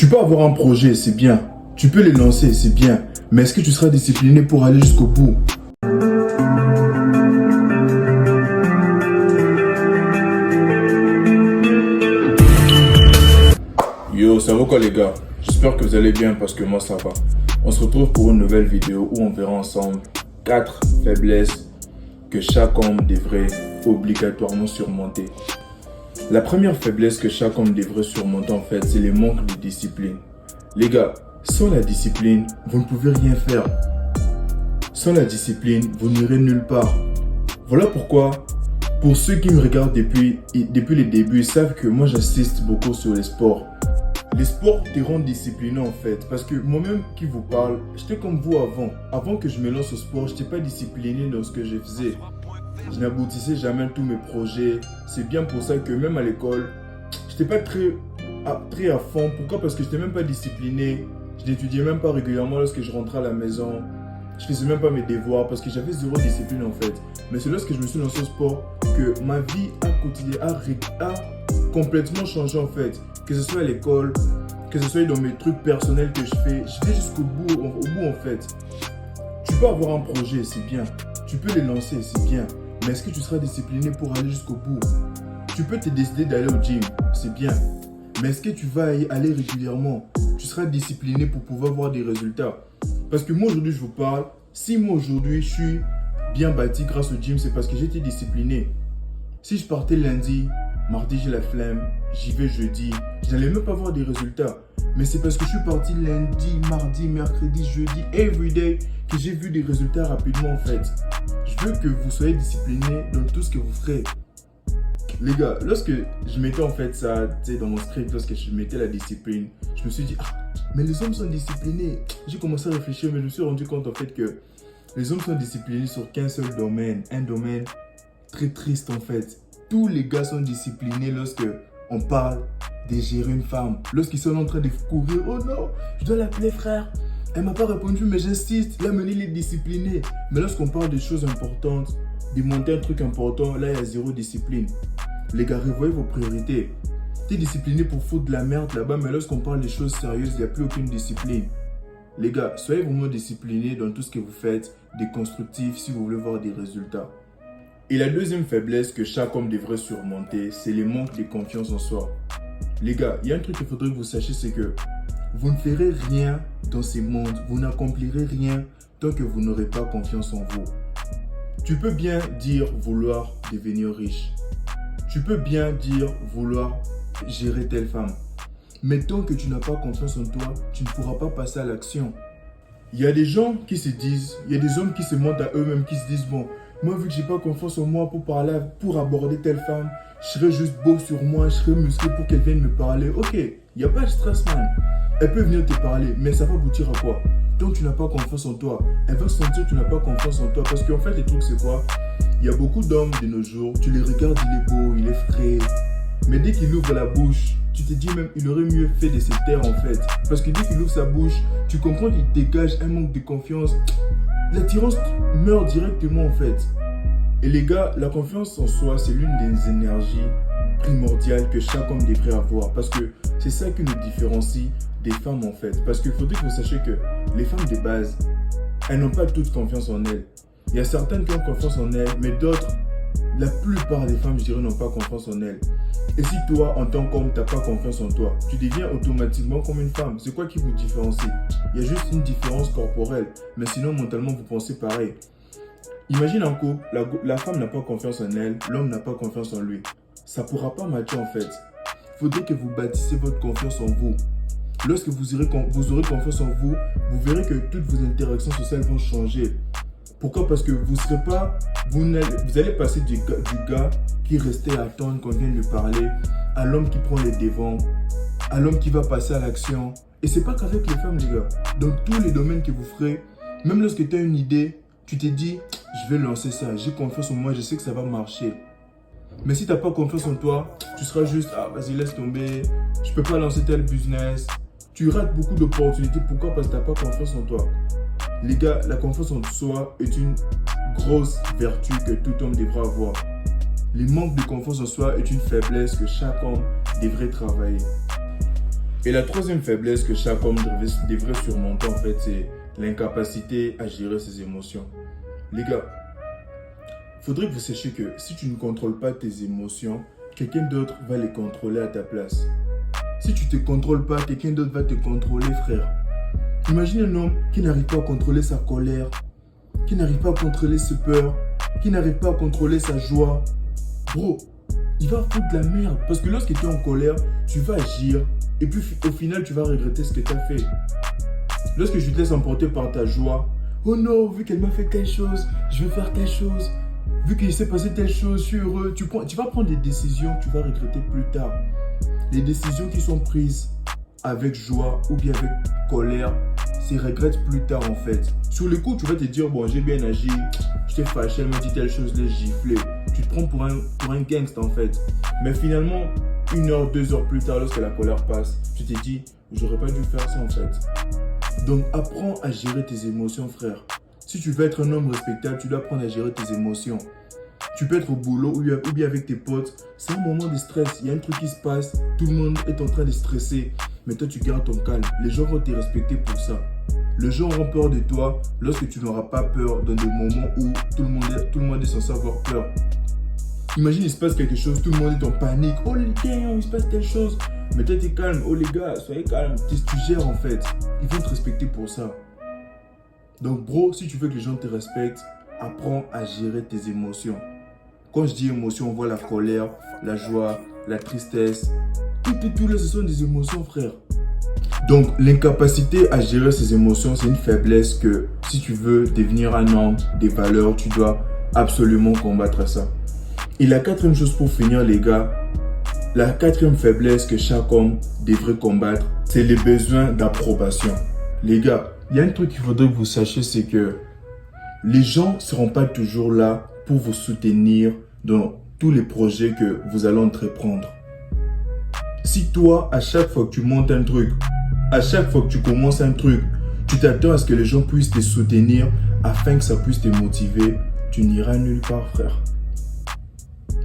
Tu peux avoir un projet, c'est bien. Tu peux les lancer, c'est bien. Mais est-ce que tu seras discipliné pour aller jusqu'au bout? Yo, ça va quoi les gars? J'espère que vous allez bien parce que moi ça va. On se retrouve pour une nouvelle vidéo où on verra ensemble 4 faiblesses que chaque homme devrait obligatoirement surmonter. La première faiblesse que chaque homme devrait surmonter en fait, c'est le manque de discipline. Les gars, sans la discipline, vous ne pouvez rien faire. Sans la discipline, vous n'irez nulle part. Voilà pourquoi, pour ceux qui me regardent depuis le début, ils savent que moi j'insiste beaucoup sur les sports. Les sports te rendent discipliné en fait, parce que moi-même qui vous parle, j'étais comme vous avant. Avant que je me lance au sport, je n'étais pas discipliné dans ce que je faisais. Je n'aboutissais jamais à tous mes projets. C'est bien pour ça que même à l'école, je n'étais pas très à fond. Pourquoi? Parce que je n'étais même pas discipliné. Je n'étudiais même pas régulièrement lorsque je rentrais à la maison. Je faisais même pas mes devoirs parce que j'avais zéro discipline en fait. Mais c'est lorsque je me suis lancé au sport que ma vie a complètement changé en fait. Que ce soit à l'école, que ce soit dans mes trucs personnels que je fais jusqu'au bout, en fait. Tu peux avoir un projet, c'est bien. Tu peux les lancer, c'est bien. Mais est-ce que tu seras discipliné pour aller jusqu'au bout? Tu peux te décider d'aller au gym, c'est bien. Mais est-ce que tu vas y aller régulièrement? Tu seras discipliné pour pouvoir voir des résultats. Parce que moi aujourd'hui je vous parle, si moi aujourd'hui je suis bien bâti grâce au gym, c'est parce que j'ai été discipliné. Si je partais lundi, mardi j'ai la flemme, j'y vais jeudi, je n'allais même pas voir des résultats. Mais c'est parce que je suis parti lundi, mardi, mercredi, jeudi, everyday, que j'ai vu des résultats rapidement en fait. Je veux que vous soyez disciplinés dans tout ce que vous ferez. Les gars, lorsque je mettais en fait ça, dans mon script, lorsque je mettais la discipline, je me suis dit, mais les hommes sont disciplinés. J'ai commencé à réfléchir, mais je me suis rendu compte en fait que les hommes sont disciplinés sur qu'un seul domaine, un domaine très triste en fait. Tous les gars sont disciplinés lorsque on parle de gérer une femme. Lorsqu'ils sont en train de courir, oh non, je dois l'appeler frère. Elle m'a pas répondu, mais j'insiste. Là, maintenant, il est discipliné. Mais lorsqu'on parle de choses importantes, de monter un truc important, là, il y a zéro discipline. Les gars, revoyez vos priorités. Tu es discipliné pour foutre de la merde là-bas, mais lorsqu'on parle des choses sérieuses, il n'y a plus aucune discipline. Les gars, soyez vraiment disciplinés dans tout ce que vous faites, des constructifs si vous voulez voir des résultats. Et la deuxième faiblesse que chaque homme devrait surmonter, c'est le manque de confiance en soi. Les gars, il y a un truc qu'il faudrait que vous sachiez, c'est que vous ne ferez rien dans ce monde, vous n'accomplirez rien tant que vous n'aurez pas confiance en vous. Tu peux bien dire vouloir devenir riche. Tu peux bien dire vouloir gérer telle femme. Mais tant que tu n'as pas confiance en toi, tu ne pourras pas passer à l'action. Il y a des gens qui se disent, il y a des hommes qui se mentent à eux-mêmes, qui se disent, bon, moi vu que j'ai pas confiance en moi pour parler, pour aborder telle femme, je serai juste beau sur moi, je serai musclé pour qu'elle vienne me parler. Ok, il n'y a pas de stress man. Elle peut venir te parler, mais ça va aboutir à quoi? Tant que tu n'as pas confiance en toi, elle va sentir que tu n'as pas confiance en toi. Parce qu'en fait, les trucs c'est quoi? Il y a beaucoup d'hommes de nos jours, tu les regardes, il est beau, il est frais. Mais dès qu'il ouvre la bouche, tu te dis même il aurait mieux fait de se taire en fait. Parce que dès qu'il ouvre sa bouche, tu comprends qu'il dégage un manque de confiance. L'attirance meurt directement en fait. Et les gars, la confiance en soi, c'est l'une des énergies primordiales que chaque homme devrait avoir. Parce que c'est ça qui nous différencie des femmes en fait. Parce qu'il faudrait que vous sachiez que les femmes de base, elles n'ont pas toutes confiance en elles. Il y a certaines qui ont confiance en elles, mais d'autres, la plupart des femmes, je dirais, n'ont pas confiance en elles. Et si toi, en tant qu'homme, tu n'as pas confiance en toi, tu deviens automatiquement comme une femme. C'est quoi qui vous différencie? Il y a juste une différence corporelle, mais sinon, mentalement, vous pensez pareil. Imagine un couple, la femme n'a pas confiance en elle, l'homme n'a pas confiance en lui. Ça ne pourra pas matcher en fait. Il faudrait que vous bâtissez votre confiance en vous. Lorsque vous aurez confiance en vous, vous verrez que toutes vos interactions sociales vont changer. Pourquoi? Parce que vous allez passer du gars qui restait à attendre qu'on vienne lui parler, à l'homme qui prend les devants, à l'homme qui va passer à l'action. Et c'est pas qu'avec les femmes les gars. Dans tous les domaines que vous ferez, même lorsque tu as une idée, tu te dis, je vais lancer ça, j'ai confiance en moi, je sais que ça va marcher. Mais si tu n'as pas confiance en toi, tu seras juste, vas-y laisse tomber, je peux pas lancer tel business. Tu rates beaucoup d'opportunités. Pourquoi? Parce que tu n'as pas confiance en toi. Les gars, la confiance en soi est une grosse vertu que tout homme devra avoir. Le manque de confiance en soi est une faiblesse que chaque homme devrait travailler. Et la troisième faiblesse que chaque homme devrait surmonter, en fait, c'est l'incapacité à gérer ses émotions. Les gars, faudrait que vous sachiez que si tu ne contrôles pas tes émotions, quelqu'un d'autre va les contrôler à ta place. Si tu ne te contrôles pas, quelqu'un d'autre va te contrôler, frère. Imagine un homme qui n'arrive pas à contrôler sa colère, qui n'arrive pas à contrôler ses peurs, qui n'arrive pas à contrôler sa joie. Bro, il va foutre de la merde. Parce que lorsque tu es en colère, tu vas agir. Et puis au final, tu vas regretter ce que tu as fait. Lorsque tu te laisses emporter par ta joie, oh non, vu qu'elle m'a fait telle chose, je vais faire telle chose. Vu qu'il s'est passé telle chose, je suis heureux. Tu vas prendre des décisions que tu vas regretter plus tard. Les décisions qui sont prises avec joie ou bien avec colère, c'est regrette plus tard en fait. Sur le coup, tu vas te dire, bon, j'ai bien agi, j'étais fâché, elle m'a dit telle chose, l'ai giflé. Tu te prends pour un gangster en fait. Mais finalement, 1 heure, 2 heures plus tard, lorsque la colère passe, tu te dis, j'aurais pas dû faire ça en fait. Donc apprends à gérer tes émotions, frère. Si tu veux être un homme respectable, tu dois apprendre à gérer tes émotions. Tu peux être au boulot ou bien avec tes potes. C'est un moment de stress. Il y a un truc qui se passe. Tout le monde est en train de stresser. Mais toi, tu gardes ton calme. Les gens vont te respecter pour ça. Les gens auront peur de toi lorsque tu n'auras pas peur dans des moments où tout le monde est censé avoir peur. Imagine, il se passe quelque chose. Tout le monde est en panique. Oh les gars, il se passe telle chose. Mais toi, tu es calme. Oh les gars, soyez calmes. Tu gères en fait. Ils vont te respecter pour ça. Donc, bro, si tu veux que les gens te respectent, apprends à gérer tes émotions. Quand je dis émotion, on voit la colère, la joie, la tristesse. Tout là, ce sont des émotions, frère. Donc, l'incapacité à gérer ses émotions, c'est une faiblesse que si tu veux devenir un homme, des valeurs, tu dois absolument combattre ça. Et la quatrième chose pour finir, les gars, la quatrième faiblesse que chaque homme devrait combattre, c'est les besoins d'approbation. Les gars, il y a un truc qu'il faudrait que vous sachiez, c'est que les gens ne seront pas toujours là pour vous soutenir dans tous les projets que vous allez entreprendre. Si toi, à chaque fois que tu montes un truc, à chaque fois que tu commences un truc, tu t'attends à ce que les gens puissent te soutenir afin que ça puisse te motiver, tu n'iras nulle part, frère.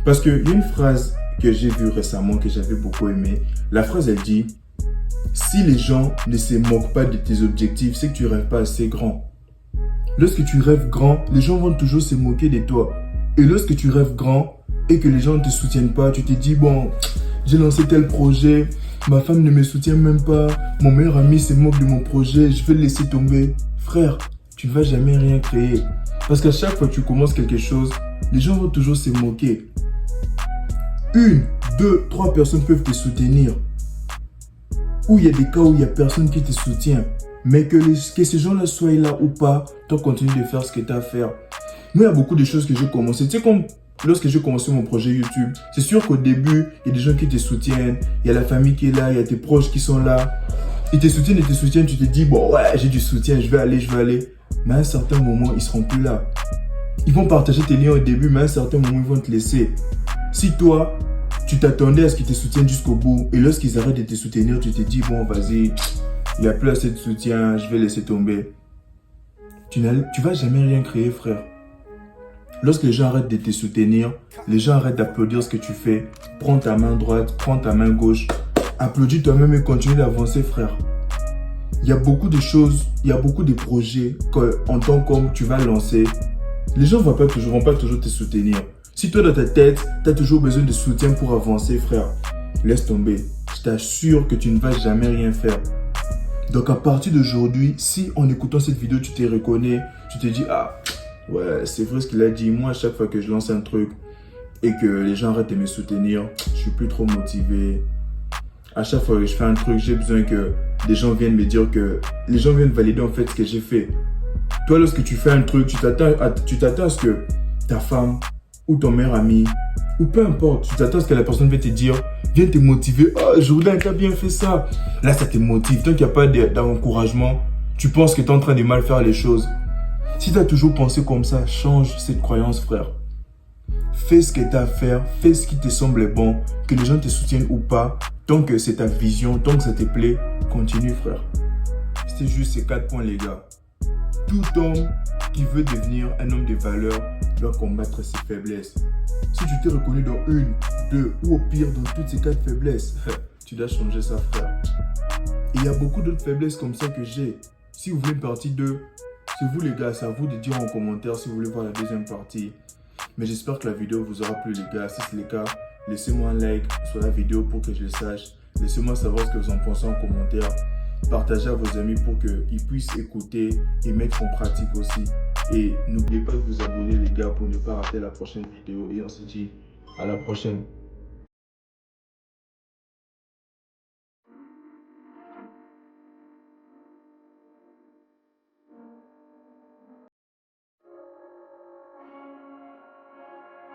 Parce qu'il y a une phrase que j'ai vue récemment, que j'avais beaucoup aimée. La phrase, elle dit: si les gens ne se moquent pas de tes objectifs, c'est que tu ne rêves pas assez grand. Lorsque tu rêves grand, les gens vont toujours se moquer de toi. Et lorsque tu rêves grand et que les gens ne te soutiennent pas, tu te dis, bon, j'ai lancé tel projet, ma femme ne me soutient même pas, mon meilleur ami se moque de mon projet, je vais le laisser tomber. Frère, tu ne vas jamais rien créer. Parce qu'à chaque fois que tu commences quelque chose, les gens vont toujours se moquer. 1, 2, 3 personnes peuvent te soutenir. Ou il y a des cas où il n'y a personne qui te soutient. Mais que ces gens-là soient là ou pas, toi continue de faire ce que tu as à faire. Moi, il y a beaucoup de choses que j'ai commencé. Tu sais, comme lorsque j'ai commencé mon projet YouTube, c'est sûr qu'au début, il y a des gens qui te soutiennent, il y a la famille qui est là, il y a tes proches qui sont là. Ils te soutiennent, tu te dis, bon ouais, j'ai du soutien, je vais aller. Mais à un certain moment, ils ne seront plus là. Ils vont partager tes liens au début, mais à un certain moment, ils vont te laisser. Si toi, tu t'attendais à ce qu'ils te soutiennent jusqu'au bout, et lorsqu'ils arrêtent de te soutenir, tu te dis, bon, vas-y, il n'y a plus assez de soutien, je vais laisser tomber. Tu ne vas jamais rien créer, frère. Lorsque les gens arrêtent de te soutenir, les gens arrêtent d'applaudir ce que tu fais, prends ta main droite, prends ta main gauche, applaudis toi-même et continue d'avancer, frère. Il y a beaucoup de choses, il y a beaucoup de projets qu'en tant qu'homme, tu vas lancer. Les gens ne vont pas toujours te soutenir. Si toi, dans ta tête, tu as toujours besoin de soutien pour avancer, frère, laisse tomber. Je t'assure que tu ne vas jamais rien faire. Donc, à partir d'aujourd'hui, si en écoutant cette vidéo, tu te reconnais, tu te dis, ah, ouais, c'est vrai ce qu'il a dit. Moi, à chaque fois que je lance un truc et que les gens arrêtent de me soutenir, je suis plus trop motivé. À chaque fois que je fais un truc, j'ai besoin que des gens viennent me dire que... Les gens viennent valider en fait ce que j'ai fait. Toi, lorsque tu fais un truc, tu t'attends à ce que ta femme ou ton meilleur ami, ou peu importe, tu t'attends à ce que la personne vienne te dire, vienne te motiver. Oh, Jourdain, tu as bien fait ça. Là, ça te motive. Tant qu'il n'y a pas d'encouragement, tu penses que tu es en train de mal faire les choses. Si tu as toujours pensé comme ça, change cette croyance, frère. Fais ce que tu as à faire, fais ce qui te semble bon, que les gens te soutiennent ou pas. Tant que c'est ta vision, tant que ça te plaît, continue, frère. C'était juste ces 4 points, les gars. Tout homme qui veut devenir un homme de valeur doit combattre ses faiblesses. Si tu t'es reconnu dans 1, 2 ou au pire dans toutes ces 4 faiblesses, tu dois changer ça, frère. Et il y a beaucoup d'autres faiblesses comme ça que j'ai. Si vous voulez une partie 2, c'est vous les gars, c'est à vous de dire en commentaire si vous voulez voir la deuxième partie. Mais j'espère que la vidéo vous aura plu les gars. Si c'est le cas, laissez-moi un like sur la vidéo pour que je le sache. Laissez-moi savoir ce que vous en pensez en commentaire. Partagez à vos amis pour qu'ils puissent écouter et mettre en pratique aussi. Et n'oubliez pas de vous abonner les gars pour ne pas rater la prochaine vidéo. Et on se dit à la prochaine.